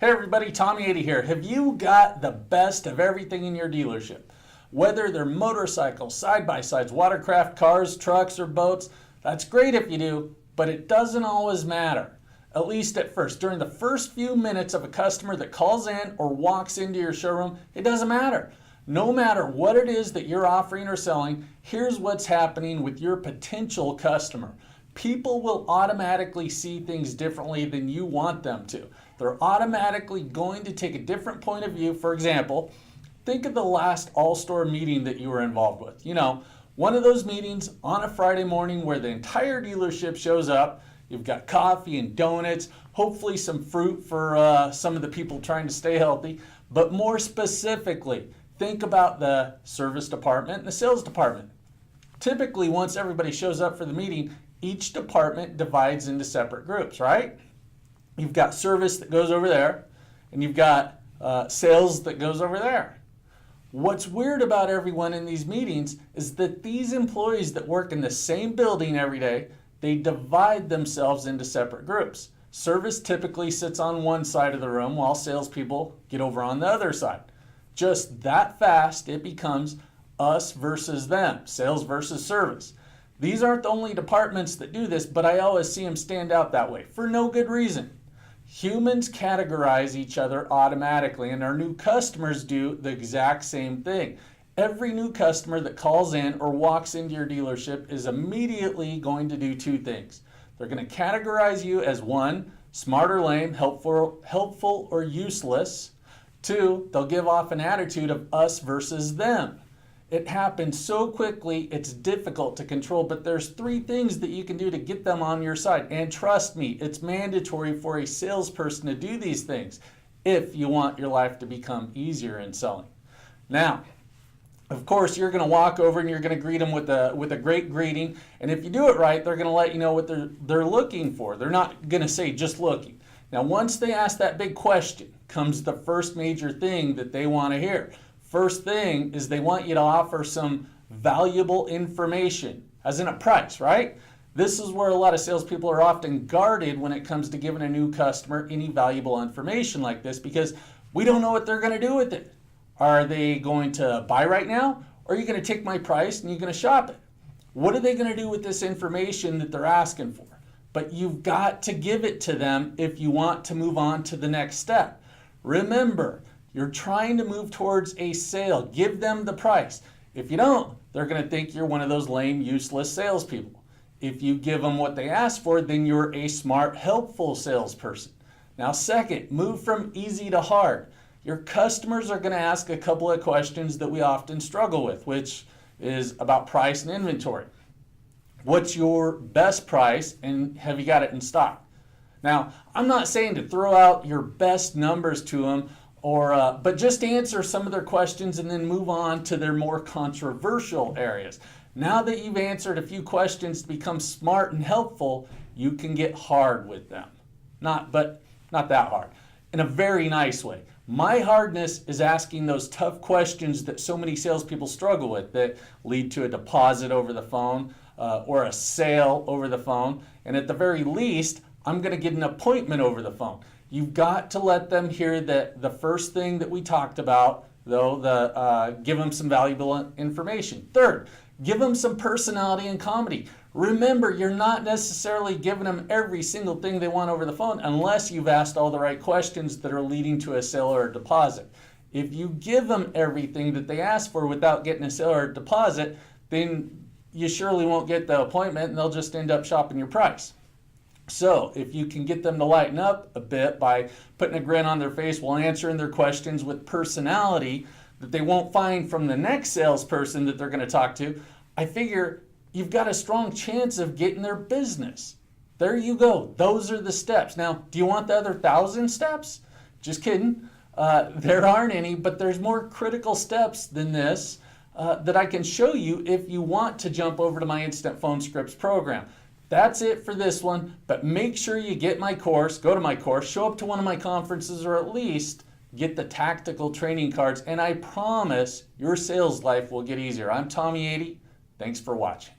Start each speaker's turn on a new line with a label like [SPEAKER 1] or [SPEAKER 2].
[SPEAKER 1] Hey everybody, Tommy Ady here. Have you got the best of everything in your dealership? Whether they're motorcycles, side-by-sides, watercraft, cars, trucks, or boats, that's great if you do, but it doesn't always matter. At least at first. During the first few minutes of a customer that calls in or walks into your showroom, it doesn't matter. No matter what it is that you're offering or selling, here's what's happening with your potential customer. People will automatically see things differently than you want them to. They're automatically going to take a different point of view. For example, think of the last all-store meeting that you were involved with. You know, one of those meetings on a Friday morning where the entire dealership shows up. You've got coffee and donuts, hopefully some fruit for some of the people trying to stay healthy. But more specifically, think about the service department and the sales department. Typically, once everybody shows up for the meeting, each department divides into separate groups, right? You've got service that goes over there, and you've got sales that goes over there. What's weird about everyone in these meetings is that these employees that work in the same building every day, they divide themselves into separate groups. Service typically sits on one side of the room while salespeople get over on the other side. Just that fast, it becomes us versus them, sales versus service. These aren't the only departments that do this, but I always see them stand out that way for no good reason. Humans categorize each other automatically, and our new customers do the exact same thing. Every new customer that calls in or walks into your dealership is immediately going to do two things. They're going to categorize you as one, smart or lame, helpful or useless. Two, they'll give off an attitude of us versus them. It happens so quickly, it's difficult to control, but there's three things that you can do to get them on your side. And trust me, it's mandatory for a salesperson to do these things if you want your life to become easier in selling. Now, of course, you're going to walk over and you're going to greet them with a great greeting. And if you do it right, they're going to let you know what they're looking for. They're not going to say just looking. Now, once they ask that big question, comes the first major thing that they want to hear. First thing is they want you to offer some valuable information, as in a price, right? This is where a lot of salespeople are often guarded when it comes to giving a new customer any valuable information like this, because we don't know what they're going to do with it. Are they going to buy right now? Or are you going to take my price and you're going to shop it? What are they going to do with this information that they're asking for? But you've got to give it to them if you want to move on to the next step. Remember, you're trying to move towards a sale. Give them the price. If you don't, they're going to think you're one of those lame, useless salespeople. If you give them what they ask for, then you're a smart, helpful salesperson. Now, second, move from easy to hard. Your customers are going to ask a couple of questions that we often struggle with, which is about price and inventory. What's your best price, and have you got it in stock? Now, I'm not saying to throw out your best numbers to them, but just answer some of their questions and then move on to their more controversial areas. Now that you've answered a few questions to become smart and helpful, you can get hard with them. Not that hard. In a very nice way. My hardness is asking those tough questions that so many salespeople struggle with that lead to a deposit over the phone or a sale over the phone. And at the very least, I'm going to get an appointment over the phone. You've got to let them hear that the first thing that we talked about, though, give them some valuable information. Third, give them some personality and comedy. Remember, you're not necessarily giving them every single thing they want over the phone unless you've asked all the right questions that are leading to a sale or a deposit. If you give them everything that they ask for without getting a sale or a deposit, then you surely won't get the appointment and they'll just end up shopping your price. So if you can get them to lighten up a bit by putting a grin on their face while answering their questions with personality that they won't find from the next salesperson that they're going to talk to, I figure you've got a strong chance of getting their business. There you go. Those are the steps. Now, do you want the other 1,000 steps? Just kidding. There aren't any, but there's more critical steps than this that I can show you if you want to jump over to my Instant Phone Scripts program. That's it for this one, but make sure you get my course, go to my course, show up to one of my conferences, or at least get the tactical training cards, and I promise your sales life will get easier. I'm Tommy Ady. Thanks for watching.